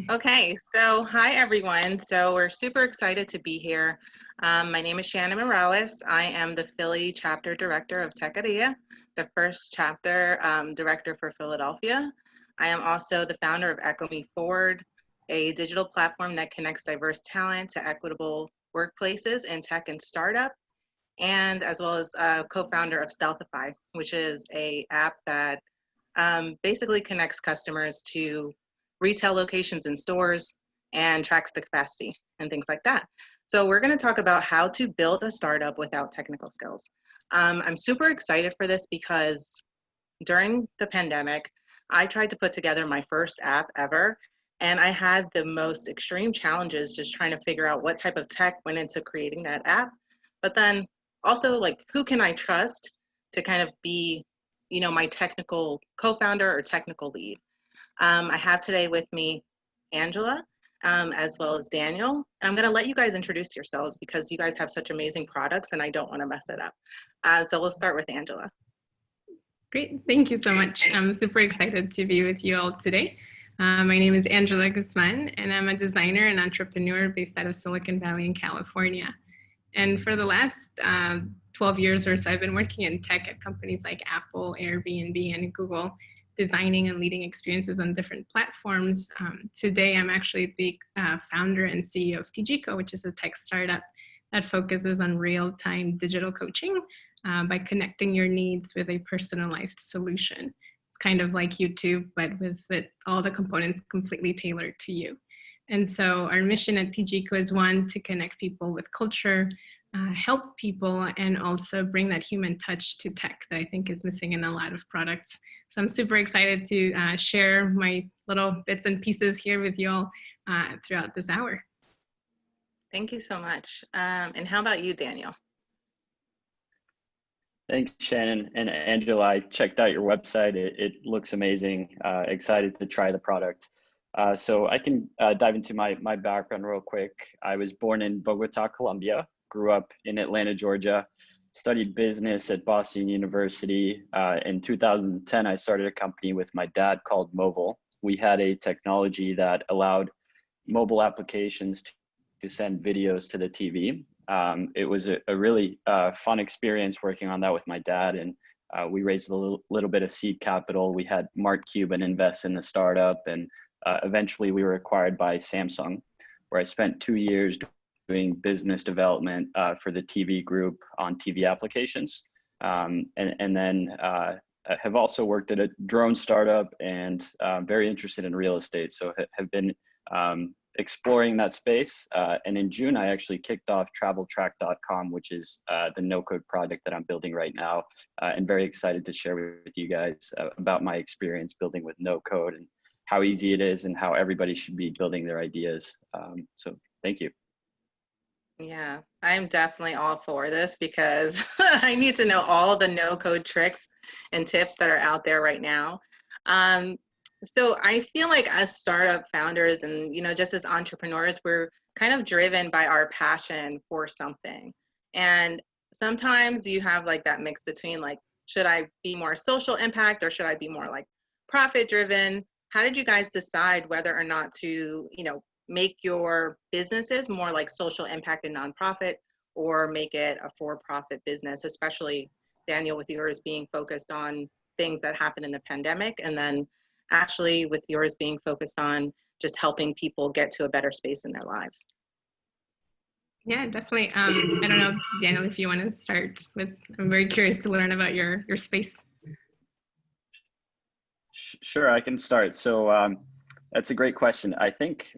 Okay, so hi everyone. So we're super excited to be here. My name is Shannon Morales. I am the Philly chapter director of Techqueria, the first chapter director for Philadelphia. I am also the founder of Echo Me Forward, a digital platform that connects diverse talent to equitable workplaces in tech and startup, and as well as co-founder of Stealthify, which is a app that basically connects customers to retail locations and stores and tracks the capacity and things like that. So we're going to talk about how to build a startup without technical skills. I'm super excited for this because during the pandemic, I tried to put together my first app ever, and I had the most extreme challenges just trying to figure out what type of tech went into creating that app. But then also, like, who can I trust to kind of be, my technical co-founder or technical lead? I have today with me Angela, as well as Daniel. And I'm going to let you guys introduce yourselves because you guys have such amazing products and I don't want to mess it up. So we'll start with Angela. Great, thank you so much. I'm super excited to be with you all today. My name is Angela Guzman, and I'm a designer and entrepreneur based out of Silicon Valley in California. And for the last 12 years or so, I've been working in tech at companies like Apple, Airbnb, and Google, designing and leading experiences on different platforms. Today, I'm actually the founder and CEO of Techqueria, which is a tech startup that focuses on real-time digital coaching by connecting your needs with a personalized solution. It's kind of like YouTube, but with all the components completely tailored to you. And so our mission at Techqueria is one, to connect people with culture, help people, and also bring that human touch to tech that I think is missing in a lot of products. So I'm super excited to share my little bits and pieces here with you all throughout this hour. Thank you so much. And how about you, Daniel? Thanks, Shannon. And Angela, I checked out your website. It looks amazing. Excited to try the product. So I can dive into my background real quick. I was born in Bogota, Colombia, grew up in Atlanta, Georgia, studied business at Boston University. In 2010, I started a company with my dad called Mobile. We had a technology that allowed mobile applications to send videos to the TV. It was a really fun experience working on that with my dad, and we raised a little bit of seed capital. We had Mark Cuban invest in the startup, and eventually we were acquired by Samsung, where I spent 2 years doing business development for the TV group on TV applications. And then have also worked at a drone startup and very interested in real estate. So have been exploring that space. And in June, I actually kicked off traveltrack.com, which is the no-code project that I'm building right now. And very excited to share with you guys about my experience building with no-code and how easy it is and how everybody should be building their ideas. So thank you. Yeah, I'm definitely all for this because I need to know all the no-code tricks and tips that are out there right now. So I feel like as startup founders and, just as entrepreneurs, we're kind of driven by our passion for something. And sometimes you have like that mix between like, should I be more social impact or should I be more like profit driven? How did you guys decide whether or not to, make your businesses more like social impact and nonprofit, or make it a for-profit business, especially Daniel with yours being focused on things that happened in the pandemic, and then Ashley with yours being focused on just helping people get to a better space in their lives? Yeah, definitely. I don't know, Daniel, if you want to start with, I'm very curious to learn about your space. Sure, I can start. So that's a great question. I think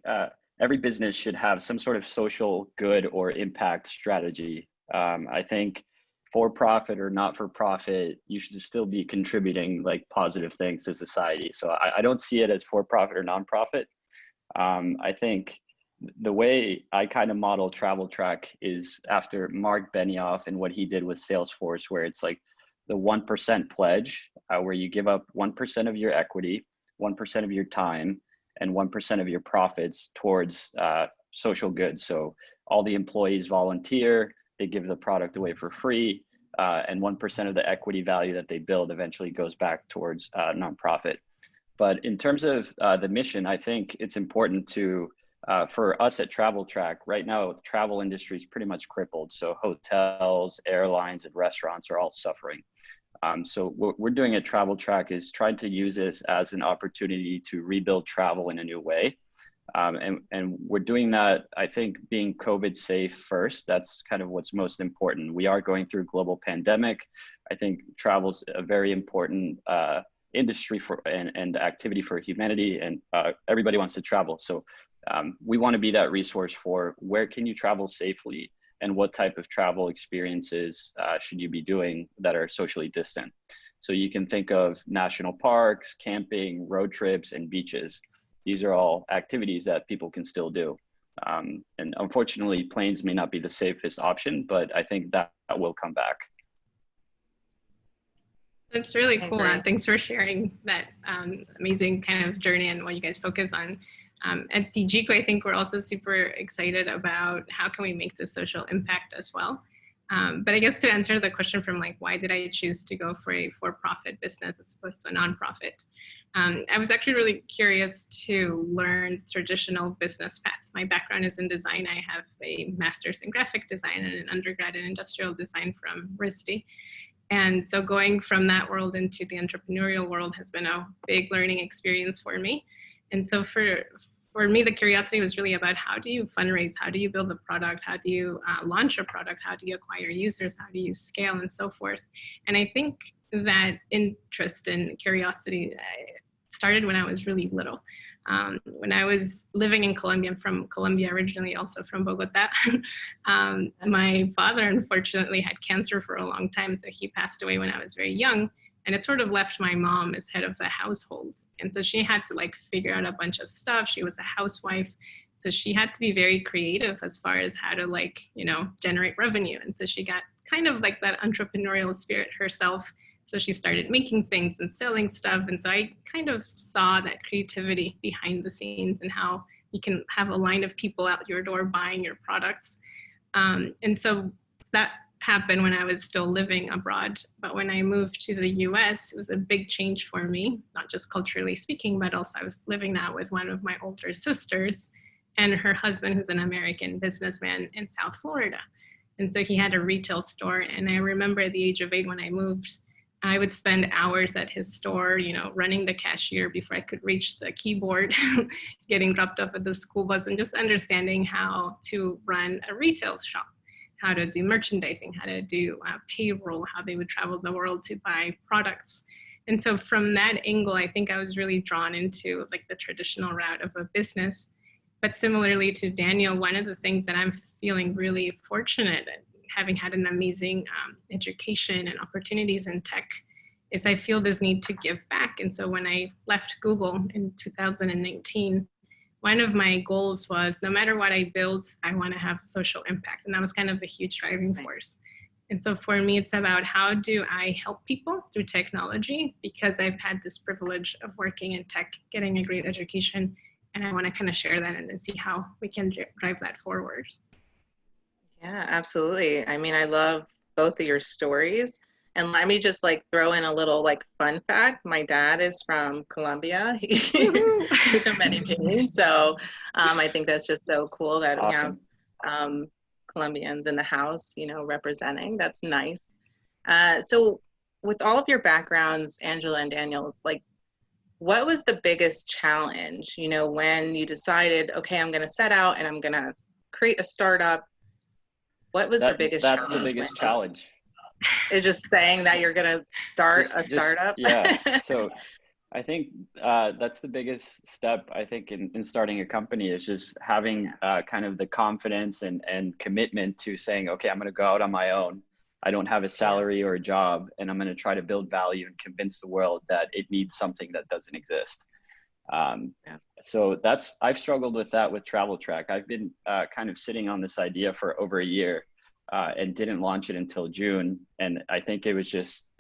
every business should have some sort of social good or impact strategy. I think for profit or not for profit, you should still be contributing like positive things to society. So I don't see it as for profit or nonprofit. I think the way I kind of model Travel Track is after Mark Benioff and what he did with Salesforce, where it's like the 1% pledge, where you give up 1% of your equity, 1% of your time, and 1% of your profits towards social goods. So all the employees volunteer, they give the product away for free, and 1% of the equity value that they build eventually goes back towards nonprofit. But in terms of the mission, I think it's important to, for us at Travel Track, right now, the travel industry is pretty much crippled. So hotels, airlines, and restaurants are all suffering. So what we're doing at Travel Track is trying to use this as an opportunity to rebuild travel in a new way. And we're doing that, I think, being COVID safe first. That's kind of what's most important. We are going through a global pandemic. I think travel's a very important industry for and activity for humanity, and everybody wants to travel. So we want to be that resource for where can you travel safely and what type of travel experiences should you be doing that are socially distant. So you can think of national parks, camping, road trips, and beaches. These are all activities that people can still do. And unfortunately, planes may not be the safest option, but I think that will come back. That's really cool. Thanks for sharing that amazing kind of journey and what you guys focus on. At Gnecco, I think we're also super excited about how can we make this social impact as well. But I guess to answer the question from like, why did I choose to go for a for-profit business as opposed to a nonprofit? I was actually really curious to learn traditional business paths. My background is in design. I have a master's in graphic design and an undergrad in industrial design from RISD. And so going from that world into the entrepreneurial world has been a big learning experience for me. And so for me, the curiosity was really about how do you fundraise? How do you build a product? How do you launch a product? How do you acquire users? How do you scale and so forth? And I think that interest and curiosity started when I was really little. When I was living in Colombia, I'm from Colombia originally, also from Bogota. My father unfortunately had cancer for a long time, so he passed away when I was very young. And it sort of left my mom as head of the household. And so she had to like figure out a bunch of stuff. She was a housewife. So she had to be very creative as far as how to like, you know, generate revenue. And so she got kind of like that entrepreneurial spirit herself. So she started making things and selling stuff. And so I kind of saw that creativity behind the scenes and how you can have a line of people out your door buying your products. And so that happened when I was still living abroad. But when I moved to the US, it was a big change for me, not just culturally speaking, but also I was living now with one of my older sisters and her husband, who's an American businessman in South Florida. And so he had a retail store. And I remember at the age of 8 when I moved, I would spend hours at his store, you know, running the cashier before I could reach the keyboard, getting dropped off at the school bus, and just understanding how to run a retail shop, how to do merchandising, how to do payroll, how they would travel the world to buy products. And so from that angle, I think I was really drawn into like the traditional route of a business. But similarly to Daniel, one of the things that I'm feeling really fortunate at, having had an amazing education and opportunities in tech, is I feel this need to give back. And so when I left Google in 2019, one of my goals was no matter what I build, I want to have social impact. And that was kind of a huge driving force. And so for me, it's about how do I help people through technology, because I've had this privilege of working in tech, getting a great education, and I want to kind of share that and then see how we can drive that forward. Yeah, absolutely. I mean, I love both of your stories. And let me just like throw in a little like fun fact. My dad is from Colombia. He's from Medellin. So I think that's just so cool that awesome. We have Colombians in the house, you know, representing. That's nice. So with all of your backgrounds, Angela and Daniel, like what was the biggest challenge, you know, when you decided, okay, I'm going to set out and I'm going to create a startup? What was your biggest challenge? That's the biggest challenge. It's just saying that you're going to start a startup? Yeah. So I think that's the biggest step, I think, in starting a company is just having kind of the confidence and commitment to saying, okay, I'm going to go out on my own. I don't have a salary or a job, and I'm going to try to build value and convince the world that it needs something that doesn't exist. So I've struggled with that with Travel Track. I've been kind of sitting on this idea for over a year and didn't launch it until June. And I think it was just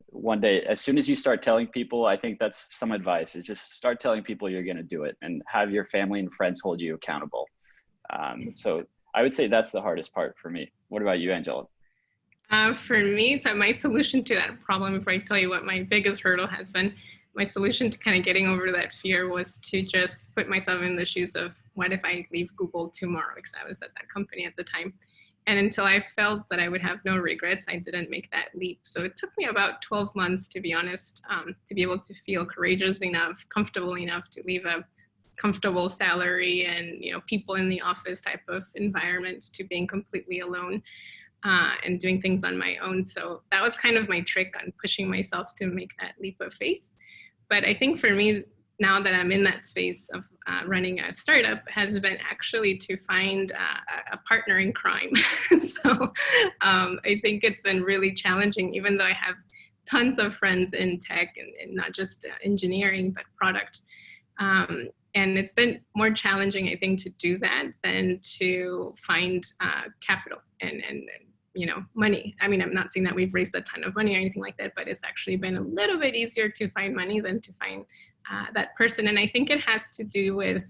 one day, as soon as you start telling people, I think that's some advice, is just start telling people you're going to do it and have your family and friends hold you accountable. So I would say that's the hardest part for me. What about you, Angela? For me, so my solution to that problem, before I tell you what my biggest hurdle has been, my solution to kind of getting over that fear was to just put myself in the shoes of what if I leave Google tomorrow, because I was at that company at the time. And until I felt that I would have no regrets, I didn't make that leap. So it took me about 12 months, to be honest, to be able to feel courageous enough, comfortable enough to leave a comfortable salary and, you know, people in the office type of environment to being completely alone and doing things on my own. So that was kind of my trick on pushing myself to make that leap of faith. But I think for me, now that I'm in that space of running a startup, has been actually to find a partner in crime. So I think it's been really challenging, even though I have tons of friends in tech and not just engineering, but product. And it's been more challenging, I think, to do that than to find capital and you know, money. I mean, I'm not saying that we've raised a ton of money or anything like that, but it's actually been a little bit easier to find money than to find that person. And I think it has to do with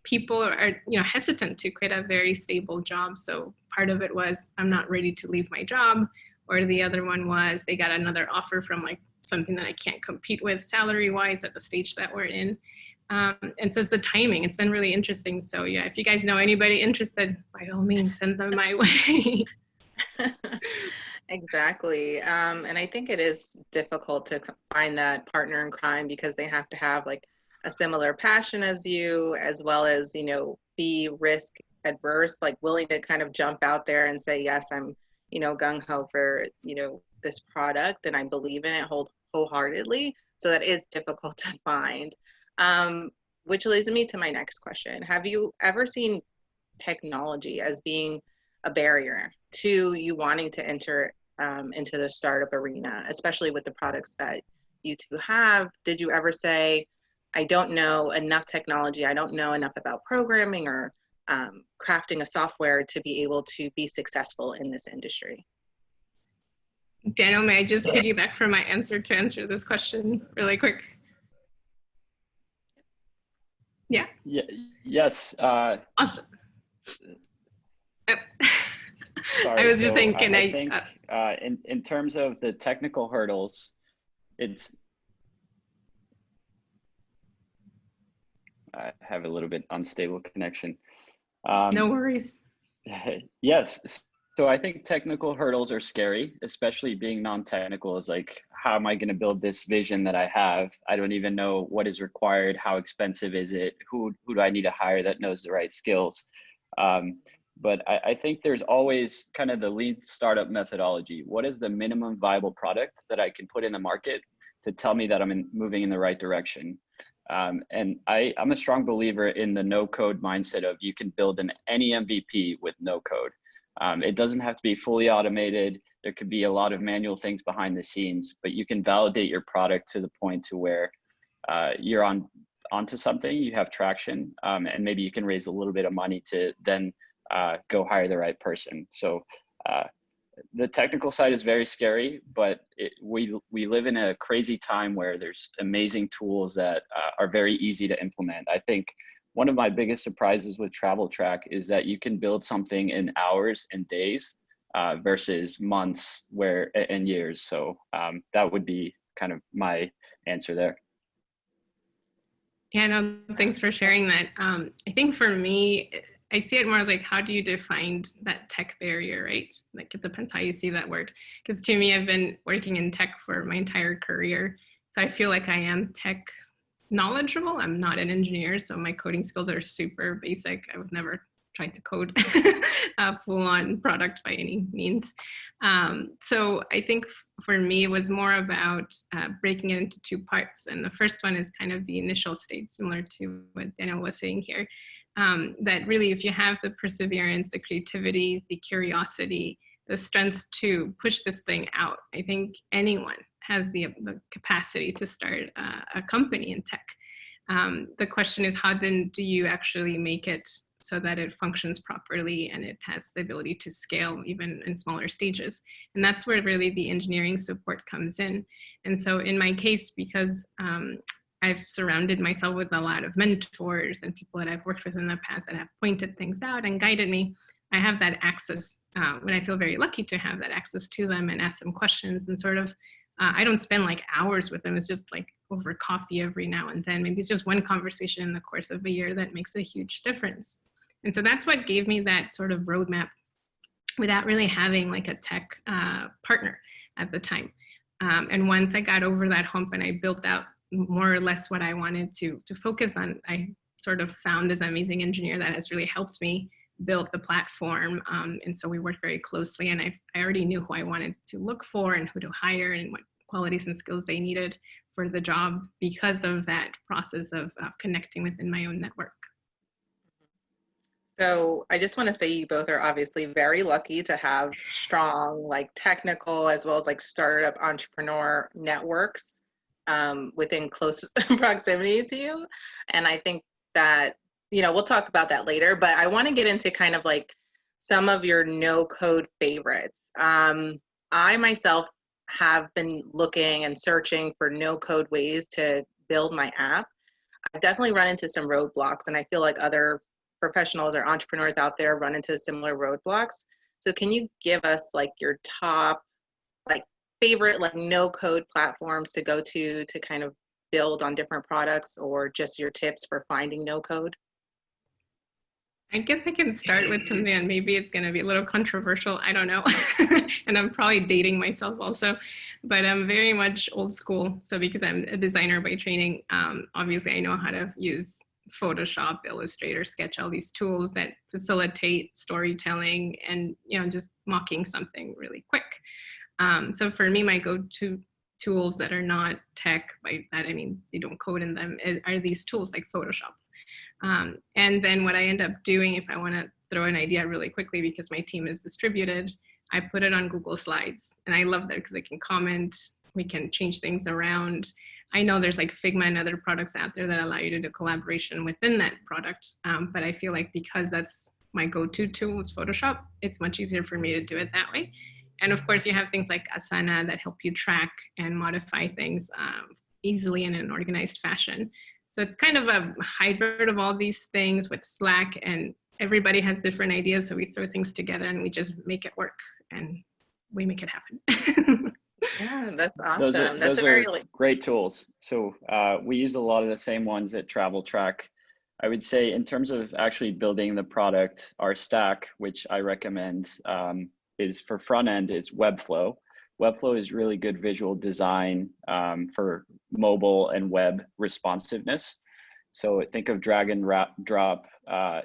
people are, you know, hesitant to quit a very stable job. So part of it was, I'm not ready to leave my job. Or the other one was they got another offer from like something that I can't compete with salary-wise at the stage that we're in. And so it's the timing. It's been really interesting. So yeah, if you guys know anybody interested, by all means, send them my way. Exactly. And I think it is difficult to find that partner in crime because they have to have like a similar passion as you, as well as, you know, be risk adverse, like willing to kind of jump out there and say, yes, I'm, you know, gung ho for, you know, this product and I believe in it wholeheartedly. So that is difficult to find. Which leads me to my next question. Have you ever seen technology as being a barrier to you wanting to enter into the startup arena, especially with the products that you two have? Did you ever say, I don't know enough technology, I don't know enough about programming or crafting a software to be able to be successful in this industry? Daniel, may I just piggyback from my answer to answer this question really quick? Yeah. Yes. Awesome. Sorry. I was just saying, can I think in terms of the technical hurdles, I have a little bit unstable connection. No worries. Yes. So I think technical hurdles are scary, especially being non-technical. Is like, how am I going to build this vision that I have? I don't even know what is required. How expensive is it? Who do I need to hire that knows the right skills? But I think there's always kind of the lean startup methodology. What is the minimum viable product that I can put in the market to tell me that I'm moving in the right direction? And I'm a strong believer in the no code mindset of you can build any MVP with no code. It doesn't have to be fully automated. There could be a lot of manual things behind the scenes, but you can validate your product to the point to where you're onto something, you have traction, and maybe you can raise a little bit of money to then go hire the right person. So the technical side is very scary, but we live in a crazy time where there's amazing tools that are very easy to implement. I think one of my biggest surprises with Travel Track is that you can build something in hours and days versus months and years. So that would be kind of my answer there. Yeah, no, thanks for sharing that. I think for me, I see it more as like, how do you define that tech barrier, right? Like it depends how you see that word. Because to me, I've been working in tech for my entire career. So I feel like I am tech knowledgeable. I'm not an engineer, so my coding skills are super basic. I would never try to code a full-on product by any means. So I think for me, it was more about breaking it into two parts. And the first one is kind of the initial state, similar to what Daniel was saying here. That really, if you have the perseverance, the creativity, the curiosity, the strength to push this thing out, I think anyone has the capacity to start a company in tech. The question is, how then do you actually make it so that it functions properly and it has the ability to scale even in smaller stages? And that's where really the engineering support comes in. And so in my case, because I've surrounded myself with a lot of mentors and people that I've worked with in the past that have pointed things out and guided me, I have that access, and I feel very lucky to have that access to them and ask them questions and sort of I don't spend like hours with them. It's just like over coffee every now and then. Maybe it's just one conversation in the course of a year that makes a huge difference. And so that's what gave me that sort of roadmap without really having like a tech partner at the time. And once I got over that hump and I built out more or less what I wanted to focus on, I sort of found this amazing engineer that has really helped me build the platform. And so we worked very closely, and I already knew who I wanted to look for and who to hire and what qualities and skills they needed for the job because of that process of connecting within my own network. So I just want to say you both are obviously very lucky to have strong, like technical as well as like startup entrepreneur networks within close proximity to you. And I think that, you know, we'll talk about that later, but I want to get into kind of like some of your no code favorites. I myself have been looking and searching for no code ways to build my app. I've definitely run into some roadblocks, and I feel like other professionals or entrepreneurs out there run into similar roadblocks. So can you give us like your top like favorite like no code platforms to go to kind of build on different products, or just your tips for finding no code? I guess I can start with something, and maybe it's going to be a little controversial. I don't know. And I'm probably dating myself also, but I'm very much old school. So because I'm a designer by training, obviously I know how to use Photoshop, Illustrator, Sketch, all these tools that facilitate storytelling and, you know, just mocking something really quick. So for me, my go-to tools that are not tech, by that I mean they don't code in them, are these tools like Photoshop. And then what I end up doing if I want to throw an idea really quickly, because my team is distributed, I put it on Google Slides. And I love that because I can comment, we can change things around. I know there's like Figma and other products out there that allow you to do collaboration within that product. But I feel like because that's my go-to tool is Photoshop, it's much easier for me to do it that way. And of course you have things like Asana that help you track and modify things easily in an organized fashion. So it's kind of a hybrid of all these things with Slack, and everybody has different ideas. So we throw things together and we just make it work and we make it happen. Yeah, that's awesome. Those are great tools. So we use a lot of the same ones at Travel Track. I would say in terms of actually building the product, our stack, which I recommend is for front end is Webflow. Webflow is really good visual design for mobile and web responsiveness. So think of drag and drop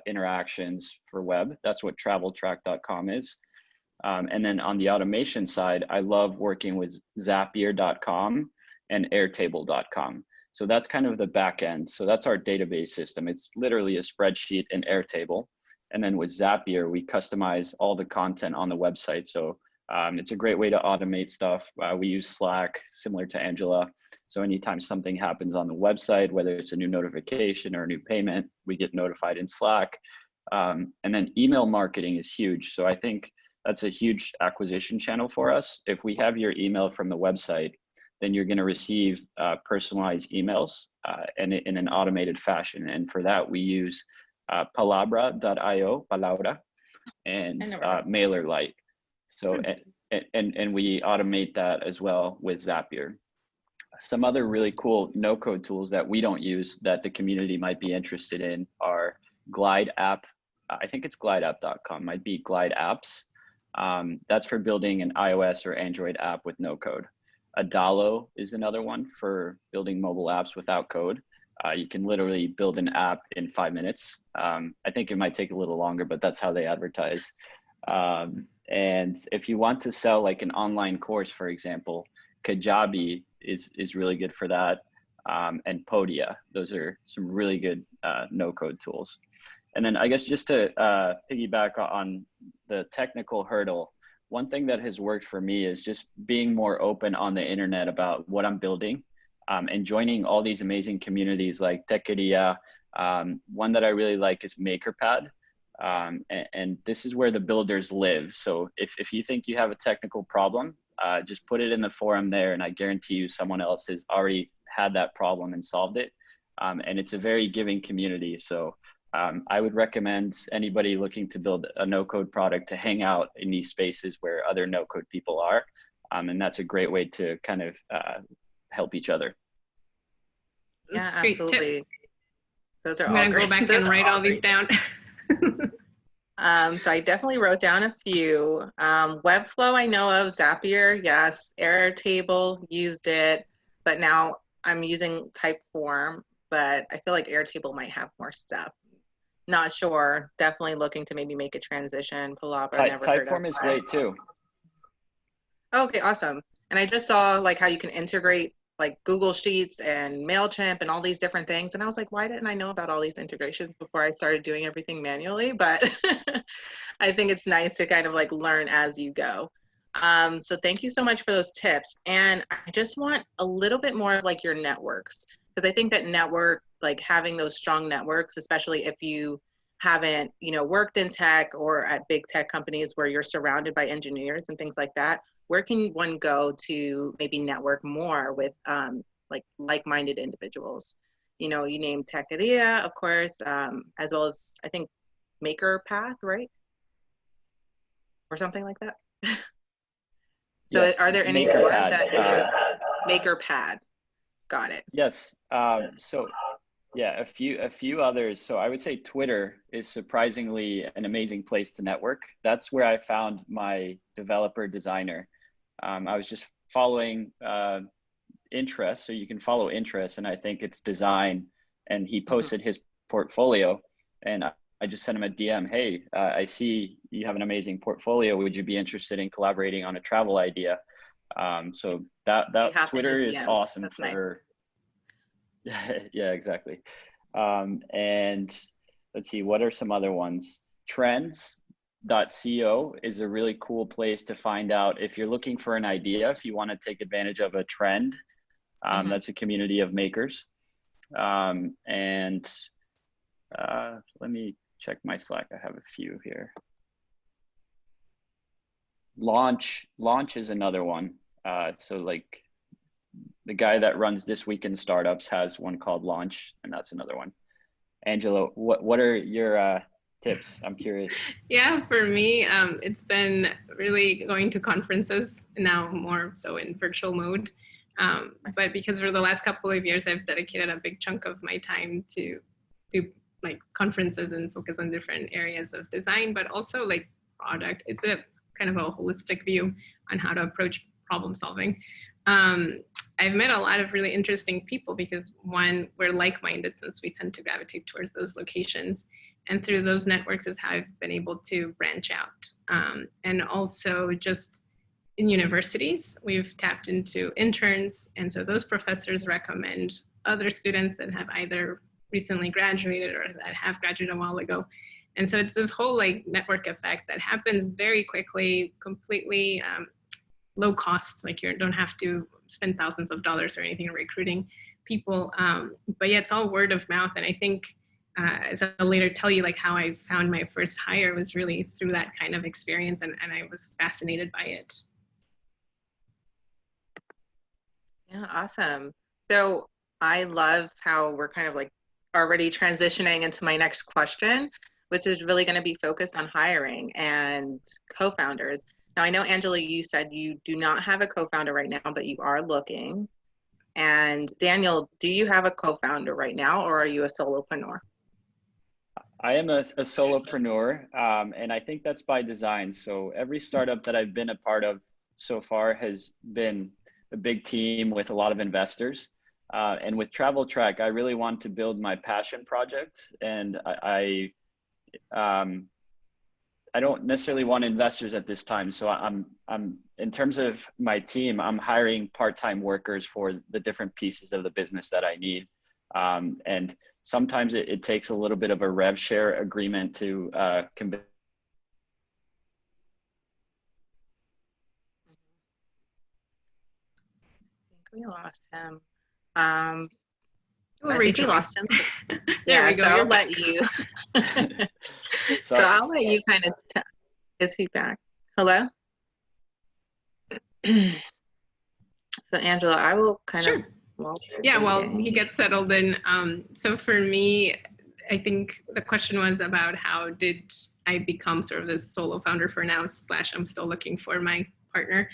interactions for web. That's what traveltrack.com is. And then on the automation side, I love working with Zapier.com and Airtable.com. So that's kind of the back end. So that's our database system. It's literally a spreadsheet in Airtable. And then with Zapier, we customize all the content on the website. So it's a great way to automate stuff. We use Slack, similar to Angela. So anytime something happens on the website, whether it's a new notification or a new payment, we get notified in Slack. And then email marketing is huge. So I think that's a huge acquisition channel for us. If we have your email from the website, then you're going to receive personalized emails and in an automated fashion. And for that, we use palabra.io, Palabra, and MailerLite. So, and we automate that as well with Zapier. Some other really cool no-code tools that we don't use that the community might be interested in are Glide App. I think it's glideapp.com, might be Glide Apps. That's for building an iOS or Android app with no code. Adalo is another one for building mobile apps without code. You can literally build an app in 5 minutes. I think it might take a little longer, but that's how they advertise. And if you want to sell like an online course, for example, Kajabi is really good for that. And Podia, those are some really good no-code tools. And then I guess just to piggyback on the technical hurdle, one thing that has worked for me is just being more open on the internet about what I'm building and joining all these amazing communities like Techqueria. One that I really like is MakerPad. And this is where the builders live. So if you think you have a technical problem, just put it in the forum there, and I guarantee you someone else has already had that problem and solved it. And it's a very giving community. So I would recommend anybody looking to build a no-code product to hang out in these spaces where other no-code people are. And that's a great way to kind of help each other. Yeah, That's a great absolutely. tip. Those are I'm all gonna great. go back Those and are write all these great. down. So I definitely wrote down a few. Webflow, I know of. Zapier, yes. Airtable, used it, but now I'm using Typeform, but I feel like Airtable might have more stuff. Not sure. Definitely looking to maybe make a transition. Palabra, never heard of. Typeform is great too. Okay, awesome. And I just saw like how you can integrate like Google Sheets and MailChimp and all these different things. And I was like, why didn't I know about all these integrations before I started doing everything manually? But I think it's nice to kind of like learn as you go. So thank you so much for those tips. And I just want a little bit more of like your networks, because I think that like having those strong networks, especially if you haven't, worked in tech or at big tech companies where you're surrounded by engineers and things like that, where can one go to maybe network more with like-minded individuals? You named Techqueria, of course, as well as I think Maker Path, right? Or something like that. So yes, are there any Maker more Pad. that Maker Pad? Got it. Yes. So yeah, a few others. So I would say Twitter is surprisingly an amazing place to network. That's where I found my developer designer. I was just following interests, so you can follow interests, and I think it's design. And he posted his portfolio, and I just sent him a DM. Hey, I see you have an amazing portfolio. Would you be interested in collaborating on a travel idea? So that Twitter is awesome. That's for nice. Yeah, exactly. And let's see, what are some other ones? Trends.co is a really cool place to find out if you're looking for an idea, if you want to take advantage of a trend. That's a community of makers. And let me check my Slack. I have a few here. Launch is another one. So like the guy that runs This Week in Startups has one called Launch, and that's another one. Angela, what are your tips? I'm curious. Yeah, for me, it's been really going to conferences now, more so in virtual mode. But because for the last couple of years, I've dedicated a big chunk of my time to do like conferences and focus on different areas of design, but also like product. It's a kind of a holistic view on how to approach problem solving. I've met a lot of really interesting people because one, we're like-minded since we tend to gravitate towards those locations. And through those networks is how I've been able to branch out. And also just in universities, we've tapped into interns. And so those professors recommend other students that have either recently graduated or that have graduated a while ago. And so it's this whole like network effect that happens very quickly, completely low cost, like you don't have to spend thousands of dollars or anything recruiting people. But yeah, it's all word of mouth. And I think as I'll later tell you, like how I found my first hire was really through that kind of experience, and I was fascinated by it. Yeah, awesome. So I love how we're kind of like already transitioning into my next question, which is really going to be focused on hiring and co-founders. Now, I know, Angela, you said you do not have a co-founder right now, but you are looking. And Daniel, do you have a co-founder right now, or are you a solopreneur? I am a solopreneur, and I think that's by design. So every startup that I've been a part of so far has been a big team with a lot of investors. And with Travel Track, I really want to build my passion project, and I don't necessarily want investors at this time. So I'm in terms of my team, I'm hiring part-time workers for the different pieces of the business that I need. And sometimes it takes a little bit of a rev share agreement to convince. I think we lost him. We'll I think we lost him. There we go. So I'll let you. So I'll let you kind of. Is he back? Hello. So Angela, I will kind of. Yeah, well, he gets settled in. So for me, I think the question was about how did I become sort of this solo founder for now / I'm still looking for my partner.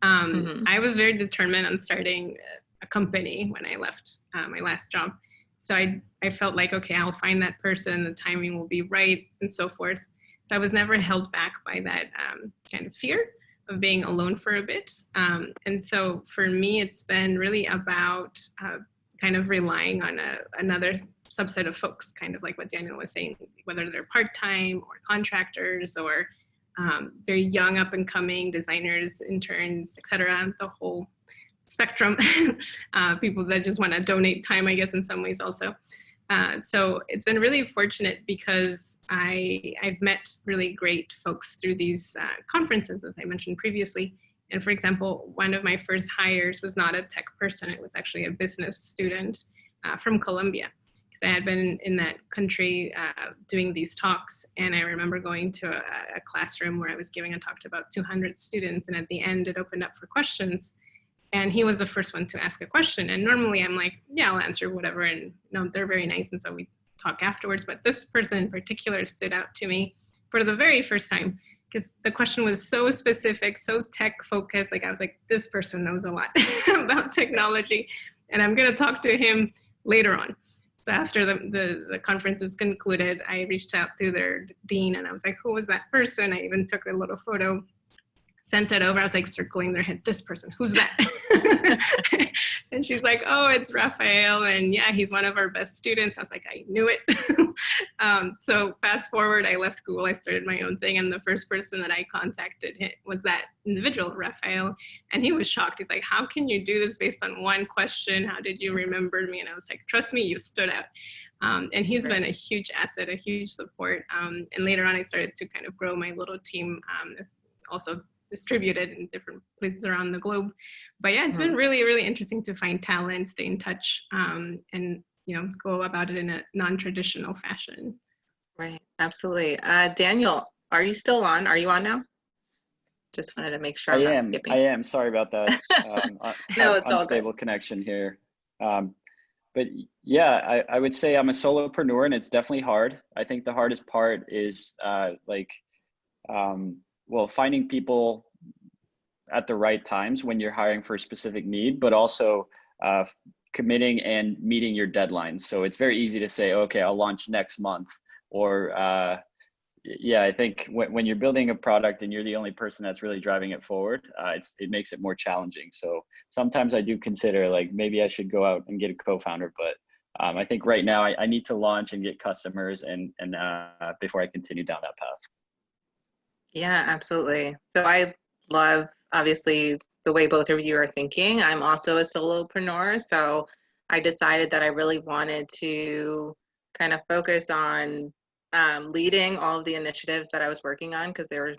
I was very determined on starting a company when I left my last job. So I felt like, okay, I'll find that person, the timing will be right, and so forth. So I was never held back by that kind of fear of being alone for a bit. And so for me, it's been really about kind of relying on another subset of folks, kind of like what Daniel was saying, whether they're part-time or contractors or very young up and coming designers, interns, et cetera, the whole spectrum, people that just want to donate time, I guess, in some ways also. So it's been really fortunate because I've met really great folks through these conferences, as I mentioned previously. And for example, one of my first hires was not a tech person, it was actually a business student from Colombia. Because I had been in that country doing these talks, and I remember going to a classroom where I was giving a talk to about 200 students, and at the end it opened up for questions. And he was the first one to ask a question. And normally I'm like, yeah, I'll answer whatever. And you know, they're very nice. And so we talk afterwards. But this person in particular stood out to me for the very first time because the question was so specific, so tech focused. Like I was like, this person knows a lot about technology. And I'm going to talk to him later on. So after the conference is concluded, I reached out to their dean and I was like, who was that person? I even took a little photo, sent it over. I was like circling their head, this person, who's that? And she's like, oh, it's Raphael. And yeah, he's one of our best students. I was like, I knew it. So fast forward, I left Google, I started my own thing. And the first person that I contacted was that individual, Raphael. And he was shocked. He's like, how can you do this based on one question? How did you remember me? And I was like, trust me, you stood out. And he's been a huge asset, a huge support. And later on, I started to kind of grow my little team, also distributed in different places around the globe. But yeah, it's been really, really interesting to find talent, stay in touch, and you know, go about it in a non-traditional fashion. Right, absolutely. Daniel, are you still on? Are you on now? Just wanted to make sure I'm not skipping. I am. Sorry about that. No, it's unstable connection here. But yeah, I would say I'm a solopreneur, and it's definitely hard. I think the hardest part is well, finding people at the right times when you're hiring for a specific need, but also committing and meeting your deadlines. So it's very easy to say, okay, I'll launch next month. Or yeah, I think when you're building a product and you're the only person that's really driving it forward, it makes it more challenging. So sometimes I do consider like, maybe I should go out and get a co-founder, but I think right now I need to launch and get customers and before I continue down that path. Yeah, absolutely. So I love, obviously, the way both of you are thinking. I'm also a solopreneur, so I decided that I really wanted to kind of focus on leading all of the initiatives that I was working on because they were,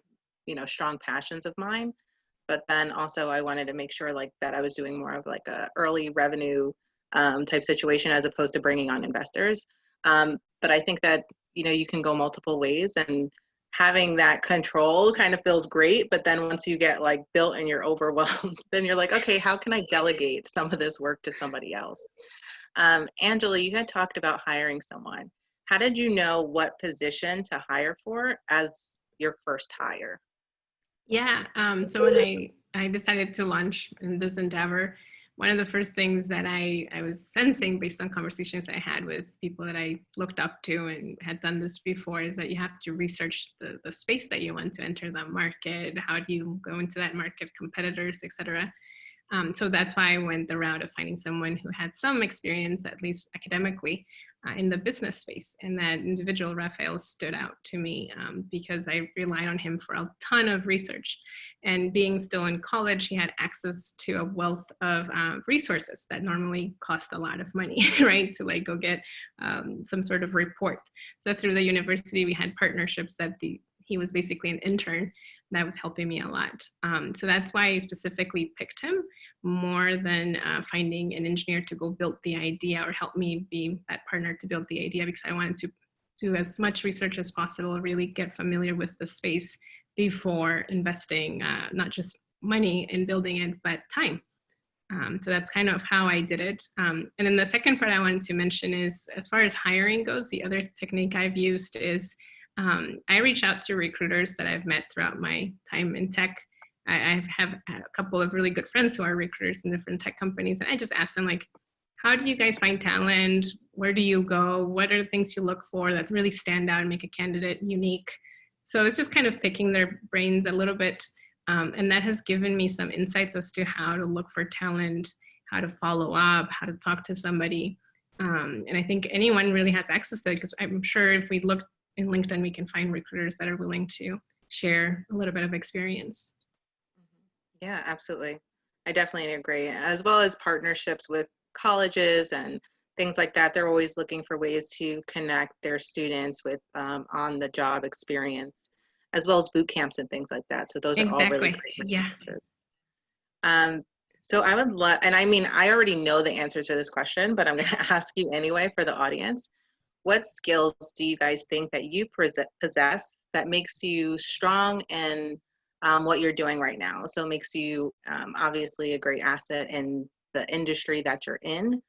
you know, strong passions of mine. But then also I wanted to make sure like that I was doing more of like a early revenue type situation as opposed to bringing on investors. But I think that, you know, you can go multiple ways, and having that control kind of feels great, but then once you get like built and you're overwhelmed, then you're like, okay, how can I delegate some of this work to somebody else? Angela, you had talked about hiring someone. How did you know what position to hire for as your first hire? Yeah, so when I decided to launch in this endeavor, one of the first things that I was sensing based on conversations I had with people that I looked up to and had done this before is that you have to research the space that you want to enter the market. How do you go into that market, competitors, et cetera. So that's why I went the route of finding someone who had some experience, at least academically, in the business space. And that individual, Raphael, stood out to me because I relied on him for a ton of research. And being still in college, he had access to a wealth of resources that normally cost a lot of money, right? To like go get some sort of report. So through the university, we had partnerships that he was basically an intern that was helping me a lot. So that's why I specifically picked him more than finding an engineer to go build the idea or help me be that partner to build the idea, because I wanted to do as much research as possible, really get familiar with the space before investing not just money in building it, but time. So that's kind of how I did it. And then the second part I wanted to mention is, as far as hiring goes, the other technique I've used is I reach out to recruiters that I've met throughout my time in tech I have a couple of really good friends who are recruiters in different tech companies, and I just ask them, like, how do you guys find talent? Where do you go? What are the things you look for that really stand out and make a candidate unique? So it's just kind of picking their brains a little bit. And that has given me some insights as to how to look for talent, how to follow up, how to talk to somebody. And I think anyone really has access to it, because I'm sure if we look in LinkedIn, we can find recruiters that are willing to share a little bit of experience. Yeah, absolutely. I definitely agree. As well as partnerships with colleges and things like that. They're always looking for ways to connect their students with on-the-job experience, as well as boot camps and things like that. So those are all really great resources. Yeah. So I would love, and I mean, I already know the answer to this question, but I'm going to ask you anyway for the audience. What skills do you guys think that you possess that makes you strong in what you're doing right now? So makes you obviously a great asset in the industry that you're in.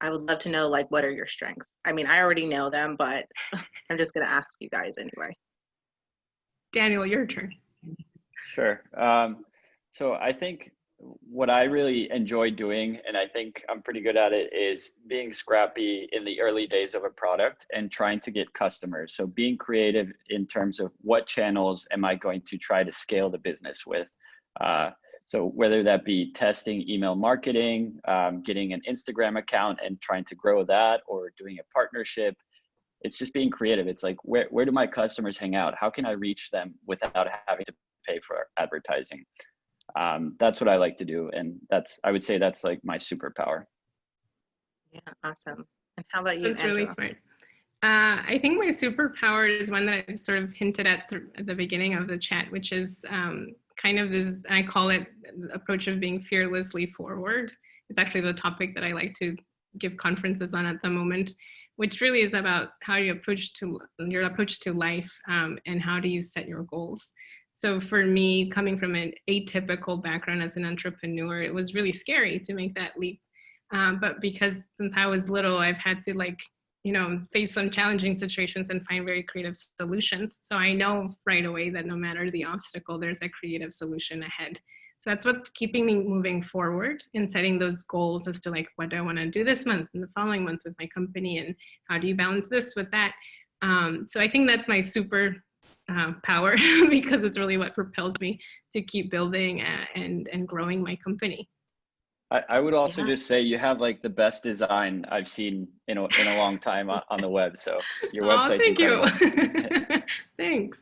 I would love to know, like, what are your strengths? I mean, I already know them, but I'm just going to ask you guys anyway. Daniel, your turn. Sure. So I think what I really enjoy doing, and I think I'm pretty good at it, is being scrappy in the early days of a product and trying to get customers. So being creative in terms of what channels am I going to try to scale the business with. So whether that be testing email marketing, getting an Instagram account and trying to grow that, or doing a partnership, it's just being creative. It's like, where do my customers hang out? How can I reach them without having to pay for advertising? That's what I like to do. And I would say that's like my superpower. Yeah, awesome. And how about you, That's Angela? really smart. I think my superpower is one that I sort of hinted at the beginning of the chat, which is kind of this, I call it the approach of being fearlessly forward. It's actually the topic that I like to give conferences on at the moment, which really is about how you approach to your approach to life, and how do you set your goals. So for me, coming from an atypical background as an entrepreneur, it was really scary to make that leap. But because since I was little, I've had to, like, face some challenging situations and find very creative solutions. So I know right away that no matter the obstacle, there's a creative solution ahead. So that's what's keeping me moving forward and setting those goals as to, like, what do I want to do this month and the following month with my company, and how do you balance this with that? So I think that's my super power, because it's really what propels me to keep building and growing my company. I would also just say you have like the best design I've seen in a long time on the web. So your website's incredible. You. Thanks.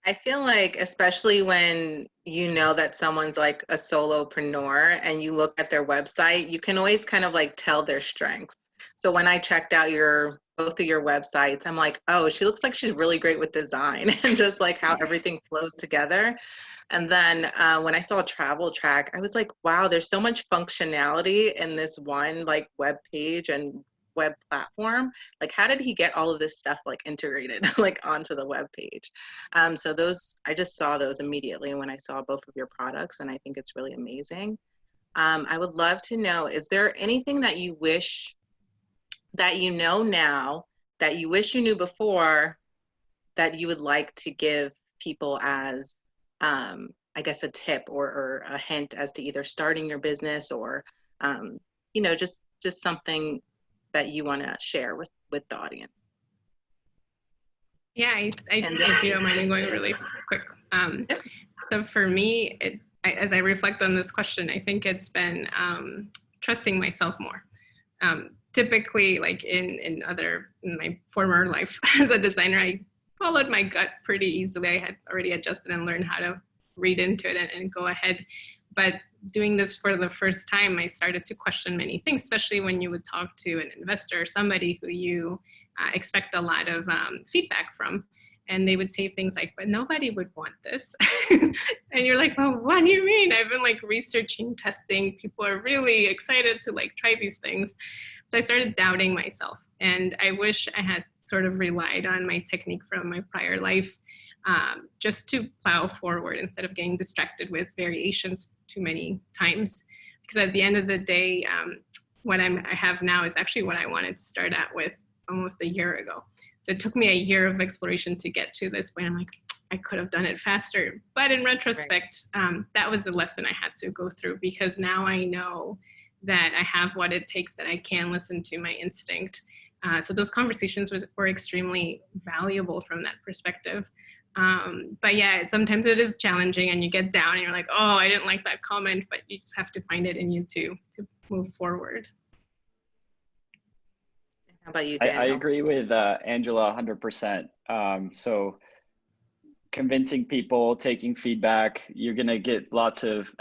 I feel like, especially when you know that someone's like a solopreneur and you look at their website, you can always kind of like tell their strengths. So when I checked out both of your websites, I'm like, oh, she looks like she's really great with design and just like how everything flows together. And then when I saw Travel Track, I was like, wow, there's so much functionality in this one like web page and web platform. Like, how did he get all of this stuff like integrated like onto the web page? So I just saw those immediately when I saw both of your products, and I think it's really amazing. I would love to know, is there anything that you wish that you know now that you wish you knew before that you would like to give people as I guess a tip or a hint as to either starting your business or just something that you want to share with the audience? Yeah, if you don't mind, I'm going really quick. So for me, as I reflect on this question, I think it's been trusting myself more. Typically, like in my former life as a designer, I followed my gut pretty easily. I had already adjusted and learned how to read into it and go ahead. But doing this for the first time, I started to question many things, especially when you would talk to an investor or somebody who you expect a lot of feedback from. And they would say things like, but nobody would want this. And you're like, well, what do you mean? I've been like researching, testing. People are really excited to like try these things. So I started doubting myself. And I wish I had sort of relied on my technique from my prior life, just to plow forward instead of getting distracted with variations too many times. Because at the end of the day, what I have now is actually what I wanted to start out with almost a year ago. So it took me a year of exploration to get to this point. I'm like, I could have done it faster. But in retrospect, that was the lesson I had to go through, because now I know that I have what it takes, that I can listen to my instinct. So those conversations were extremely valuable from that perspective. But yeah, sometimes it is challenging and you get down and you're like, oh, I didn't like that comment, but you just have to find it in you to move forward. How about you, Daniel? I agree with Angela 100%. So convincing people, taking feedback, you're going to get lots of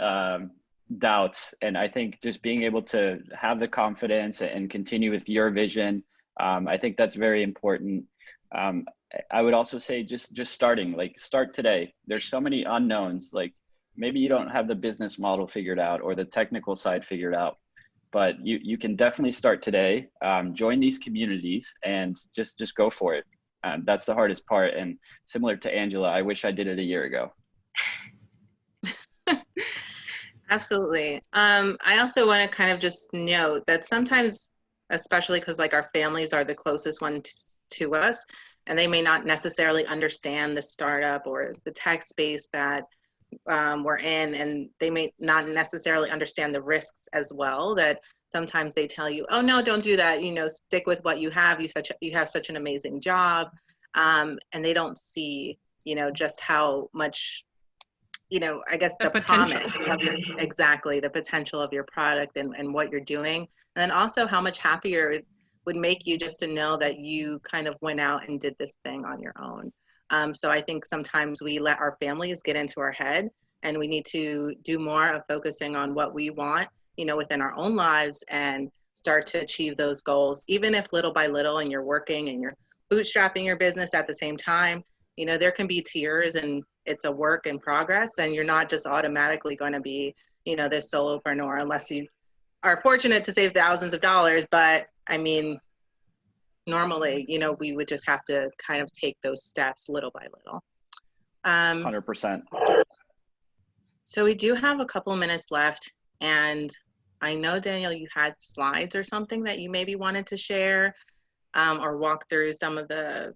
doubts. And I think just being able to have the confidence and continue with your vision, I think that's very important. I would also say just starting, like start today. There's so many unknowns, like maybe you don't have the business model figured out or the technical side figured out, but you can definitely start today. Join these communities and just go for it. That's the hardest part. And similar to Angela, I wish I did it a year ago. Absolutely. I also want to kind of just note that sometimes, especially because like our families are the closest ones to us, and they may not necessarily understand the startup or the tech space that we're in, and they may not necessarily understand the risks as well, that sometimes they tell you, oh no, don't do that, stick with what you have, you have such an amazing job, and they don't see just how much I guess the promise of exactly the potential of your product and what you're doing, and then also how much happier it would make you just to know that you kind of went out and did this thing on your own. So I think sometimes we let our families get into our head, and we need to do more of focusing on what we want, within our own lives, and start to achieve those goals, even if little by little, and you're working and you're bootstrapping your business at the same time. There can be tiers, and it's a work in progress, and you're not just automatically going to be, this solopreneur unless you are fortunate to save thousands of dollars. But I mean, normally, we would just have to kind of take those steps little by little. 100%. So we do have a couple of minutes left, and I know, Daniel, you had slides or something that you maybe wanted to share, or walk through some of the,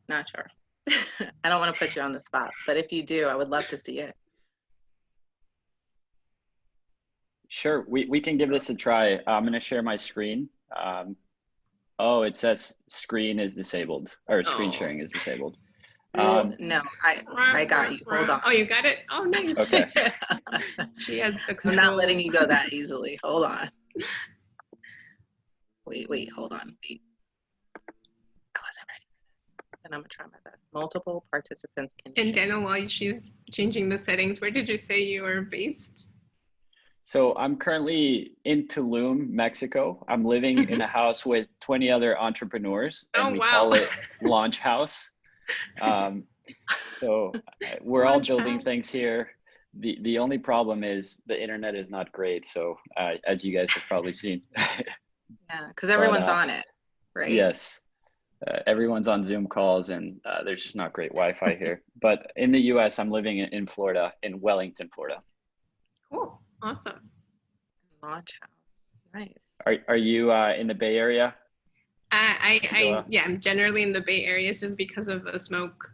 not sure. I don't want to put you on the spot, but if you do, I would love to see it. Sure, we can give this a try. I'm going to share my screen. Oh, it says screen is disabled, or screen sharing is disabled. No, I got you. Hold on. Oh, you got it? Oh, nice. Okay. She has the control. I'm not letting you go that easily. Hold on. Wait, hold on. Wait. I wasn't ready for this. And I'm going to try my best. Multiple participants can And share. Daniel, while she's changing the settings, where did you say you are based? So I'm currently in Tulum, Mexico. I'm living in a house with 20 other entrepreneurs, and we call it Launch House. So we're all building things here. The only problem is the internet is not great. So as you guys have probably seen. Yeah, because everyone's on it, right? Yes. Everyone's on Zoom calls, and there's just not great Wi-Fi here. But in the US, I'm living in Florida, in Wellington, Florida. Cool. Awesome. Launch House. Nice. Are you in the Bay Area? I'm generally in the Bay Area. It's just because of the smoke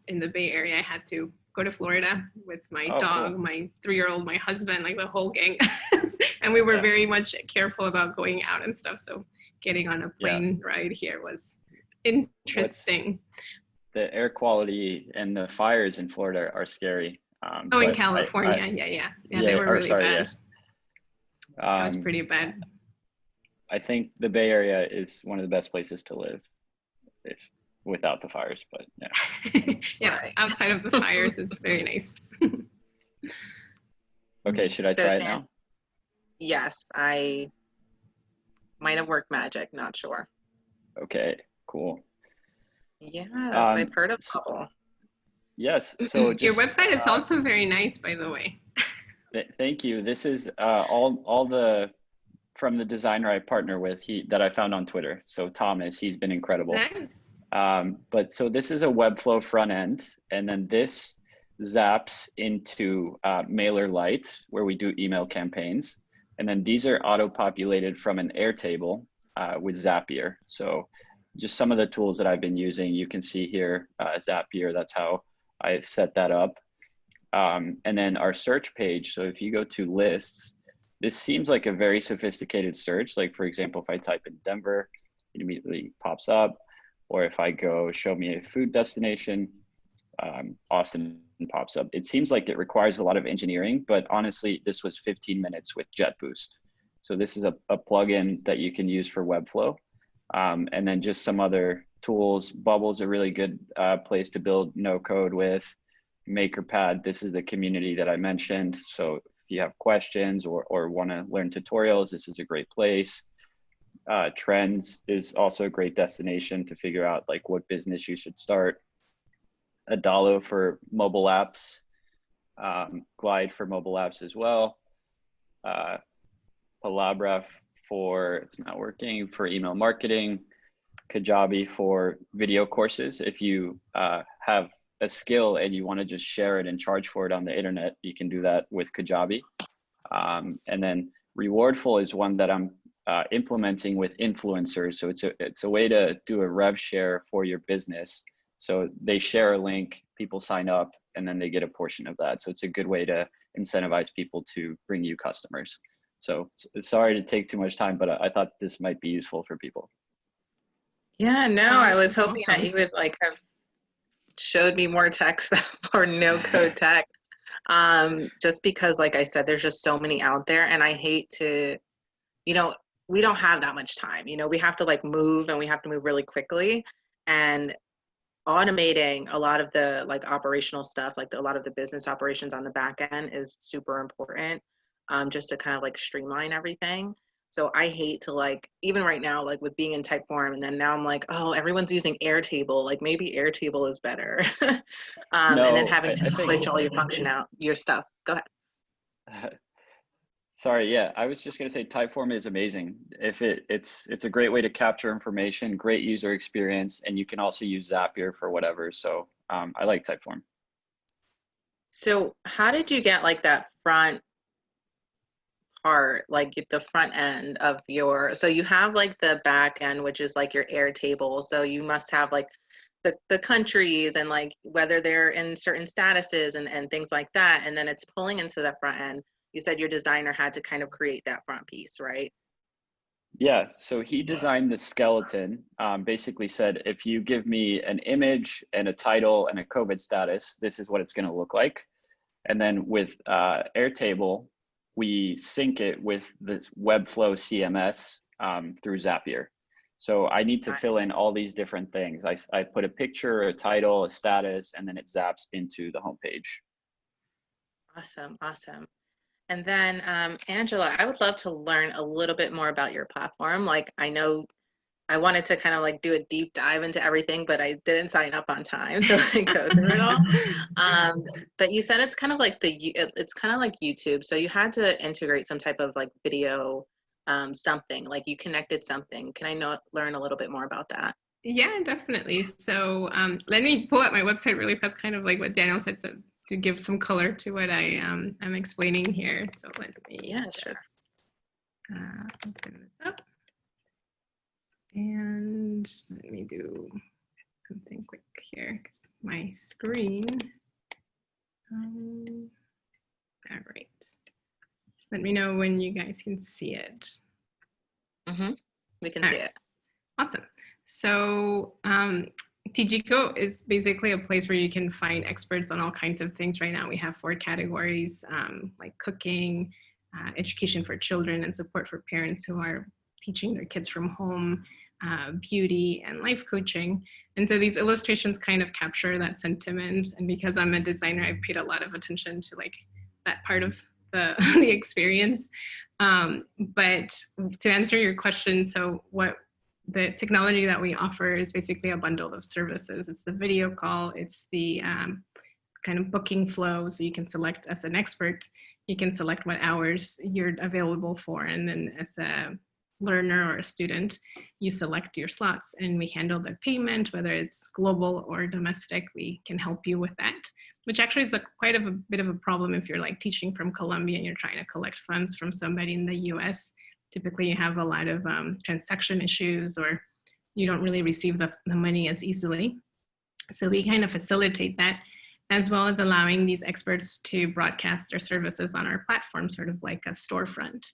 in the Bay Area. I had to go to Florida with my dog, cool. My 3-year-old, my husband, like the whole gang. And we were very much careful about going out and stuff. So getting on a plane ride here was interesting. The air quality and the fires in Florida are scary. In California, they were really bad. That was pretty bad. I think the Bay Area is one of the best places to live, without the fires. But outside of the fires, it's very nice. Okay, should I try it now? Yes, I might have worked magic. Not sure. Okay, cool. Yes, I've heard of Bubble. Yes. So your website is also very nice, by the way. Thank you. This is all from the designer I partner with, that I found on Twitter. So Thomas, he's been incredible. Nice. But so this is a Webflow front end, and then this zaps into MailerLite, where we do email campaigns, and then these are auto-populated from an Airtable with Zapier. So just some of the tools that I've been using. You can see here, Zapier, that's how I set that up. And then our search page. So if you go to lists, this seems like a very sophisticated search. Like for example, if I type in Denver, it immediately pops up. Or if I go show me a food destination, Austin pops up. It seems like it requires a lot of engineering, but honestly, this was 15 minutes with JetBoost. So this is a plugin that you can use for Webflow. And then just some other tools. Bubble's a really good place to build no code with. MakerPad, this is the community that I mentioned. So if you have questions or want to learn tutorials, this is a great place. Trends is also a great destination to figure out like what business you should start. Adalo for mobile apps, Glide for mobile apps as well. Palabra for, it's not working, for email marketing. Kajabi for video courses. If you have a skill and you want to just share it and charge for it on the internet, you can do that with Kajabi. And then Rewardful is one that I'm implementing with influencers. So it's a way to do a rev share for your business. So they share a link, people sign up, and then they get a portion of that. So it's a good way to incentivize people to bring you customers. So sorry to take too much time, but I thought this might be useful for people. Yeah, no, I was hoping that you would like have showed me more tech stuff or no code tech. Just because, like I said, there's just so many out there, and I hate to, you know, we don't have that much time. You know, we have to like move, and we have to move really quickly. And automating a lot of the like operational stuff, like a lot of the business operations on the back end is super important, just to kind of like streamline everything. So I hate to like, even right now, like with being in Typeform, and then now I'm like, oh, everyone's using Airtable. Like maybe Airtable is better. No, and then having to switch all your function out, your stuff. Go ahead. Sorry, yeah, I was just going to say Typeform is amazing. If it's a great way to capture information, great user experience, and you can also use Zapier for whatever. So I like Typeform. So how did you get like that front part, like the front end of your, so you have like the back end, which is like your Airtable. So you must have like the countries and like whether they're in certain statuses and things like that. And then it's pulling into the front end. You said your designer had to kind of create that front piece, right? Yeah, so he designed the skeleton, basically said, if you give me an image and a title and a COVID status, this is what it's going to look like. And then with Airtable, we sync it with this Webflow CMS through Zapier. So I need to fill in all these different things. I put a picture, a title, a status, and then it zaps into the homepage. Awesome, awesome. And then Angela, I would love to learn a little bit more about your platform. Like I know I wanted to kind of like do a deep dive into everything, but I didn't sign up on time to like go through it all. But you said it's kind of like it's kind of like YouTube. So you had to integrate some type of like video something, like you connected something. Can I learn a little bit more about that? Yeah, definitely. So let me pull up my website really fast, kind of like what Daniel said, to give some color to what I'm explaining here. So let me sure. Open this up. And let me do something quick here, because my screen. All right. Let me know when you guys can see it. Mm-hmm. We can see it. Awesome. So Techqueria is basically a place where you can find experts on all kinds of things. Right now we have 4 categories, like cooking, education for children, and support for parents who are teaching their kids from home, beauty, and life coaching. And so these illustrations kind of capture that sentiment. And because I'm a designer, I've paid a lot of attention to like that part of the, the experience. But to answer your question, so what the technology that we offer is basically a bundle of services. It's the video call, it's the kind of booking flow. So you can select as an expert, you can select what hours you're available for. And then as a learner or a student, you select your slots, and we handle the payment, whether it's global or domestic. We can help you with that, which actually is quite a bit of a problem if you're like teaching from Colombia and you're trying to collect funds from somebody in the US. Typically you have a lot of transaction issues, or you don't really receive the money as easily. So we kind of facilitate that, as well as allowing these experts to broadcast their services on our platform, sort of like a storefront.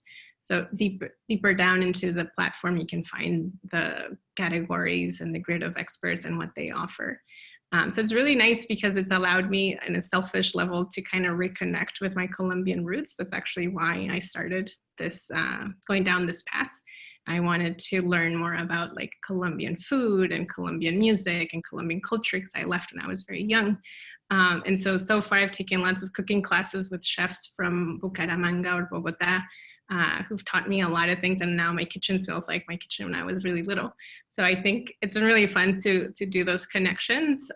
So deeper down into the platform, you can find the categories and the grid of experts and what they offer. So it's really nice because it's allowed me on a selfish level to kind of reconnect with my Colombian roots. That's actually why I started this, going down this path. I wanted to learn more about like Colombian food and Colombian music and Colombian culture, because I left when I was very young. And so far I've taken lots of cooking classes with chefs from Bucaramanga or Bogota, who've taught me a lot of things, and now my kitchen smells like my kitchen when I was really little. So I think it's been really fun to do those connections.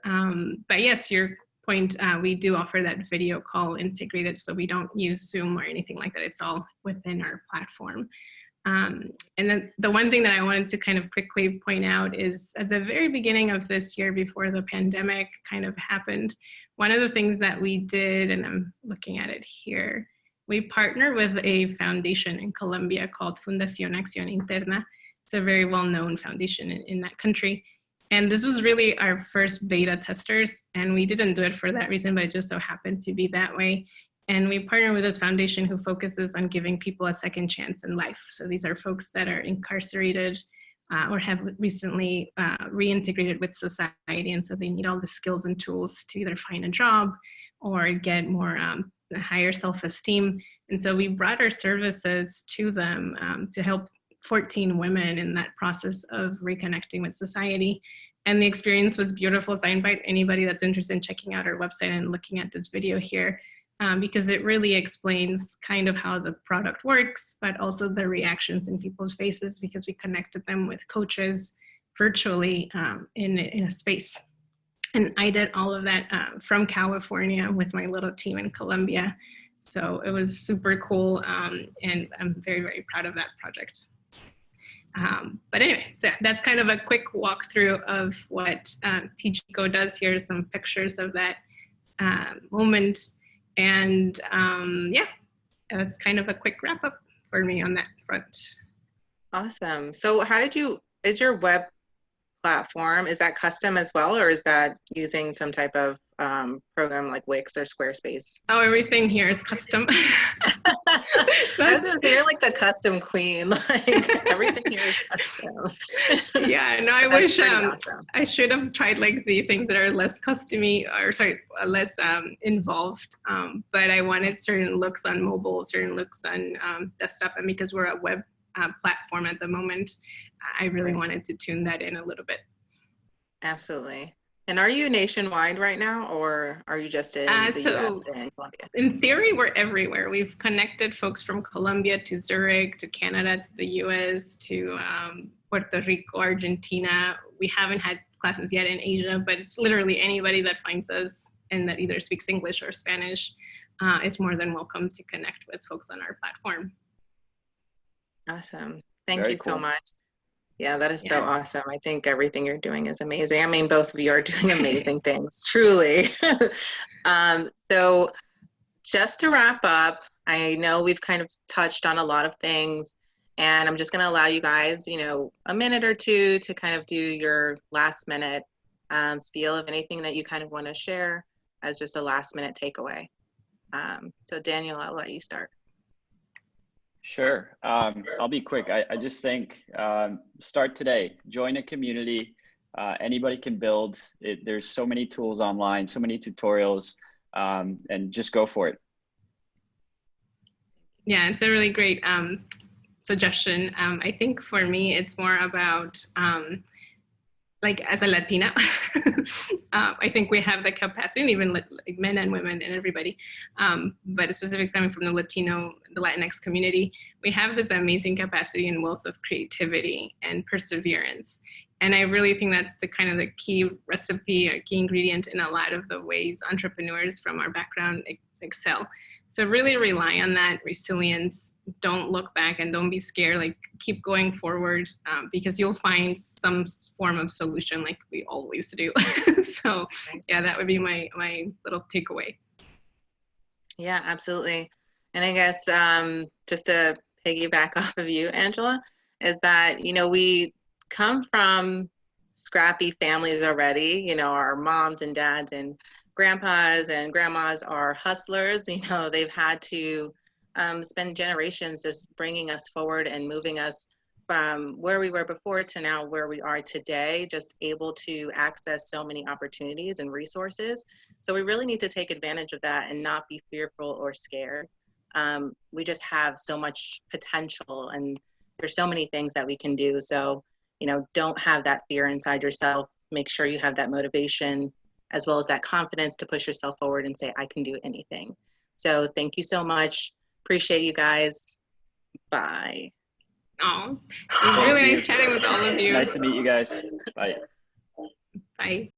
But yeah, to your point, we do offer that video call integrated, so we don't use Zoom or anything like that. It's all within our platform. And then the one thing that I wanted to kind of quickly point out is at the very beginning of this year, before the pandemic kind of happened, one of the things that we did, and I'm looking at it here, we partnered with a foundation in Colombia called Fundación Acción Interna. It's a very well-known foundation in that country. And this was really our first beta testers, and we didn't do it for that reason, but it just so happened to be that way. And we partner with this foundation who focuses on giving people a second chance in life. So these are folks that are incarcerated or have recently reintegrated with society. And so they need all the skills and tools to either find a job or get more higher self-esteem. And so we brought our services to them to help 14 women in that process of reconnecting with society. And the experience was beautiful. So I invite anybody that's interested in checking out our website and looking at this video here, because it really explains kind of how the product works, but also the reactions in people's faces, because we connected them with coaches virtually in a space. And I did all of that from California with my little team in Colombia. So it was super cool, and I'm very, very proud of that project. But anyway, so that's kind of a quick walkthrough of what Gnecco does. Here are some pictures of that moment. And yeah, that's kind of a quick wrap up for me on that front. Awesome. So how did you, is your web platform, is that custom as well, or is that using some type of program like Wix or Squarespace? Oh, everything here is custom. I was gonna say, you're like the custom queen, like everything here is custom. Yeah, no, I wish awesome. I should have tried like the things that are less custom-y, or sorry, less involved. But I wanted certain looks on mobile, certain looks on desktop, and because we're a web platform at the moment, I really wanted to tune that in a little bit. Absolutely. And are you nationwide right now, or are you just in the US and Colombia? In theory, we're everywhere. We've connected folks from Colombia to Zurich, to Canada, to the US, to Puerto Rico, Argentina. We haven't had classes yet in Asia, but it's literally anybody that finds us and that either speaks English or Spanish is more than welcome to connect with folks on our platform. Awesome. Thank you so much. Yeah, that is so awesome. I think everything you're doing is amazing. I mean, both of you are doing amazing things, truly. So just to wrap up, I know we've kind of touched on a lot of things, and I'm just going to allow you guys, you know, a minute or two to kind of do your last minute spiel of anything that you kind of want to share as just a last minute takeaway. So Daniel, I'll let you start. Sure. I'll be quick. I just think start today. Join a community. Anybody can build it. There's so many tools online, so many tutorials, and just go for it. Yeah, it's a really great suggestion. I think for me, it's more about like as a Latina, I think we have the capacity, and even like men and women and everybody, but specifically coming from the Latinx community, we have this amazing capacity and wealth of creativity and perseverance. And I really think that's the kind of the key recipe or key ingredient in a lot of the ways entrepreneurs from our background excel. So really rely on that resilience. Don't look back and don't be scared, like keep going forward, because you'll find some form of solution like we always do. So yeah, that would be my little takeaway. Yeah, absolutely. And I guess just to piggyback off of you, Angela, is that, you know, we come from scrappy families already. You know, our moms and dads and grandpas and grandmas are hustlers. You know, they've had to spend generations just bringing us forward and moving us from where we were before to now where we are today, just able to access so many opportunities and resources. So we really need to take advantage of that and not be fearful or scared. We just have so much potential, and there's so many things that we can do. So, you know, don't have that fear inside yourself. Make sure you have that motivation as well as that confidence to push yourself forward and say, I can do anything. So thank you so much. Appreciate you guys. Bye. Oh, it was really nice chatting with all of you. Nice to meet you guys. Bye. Bye.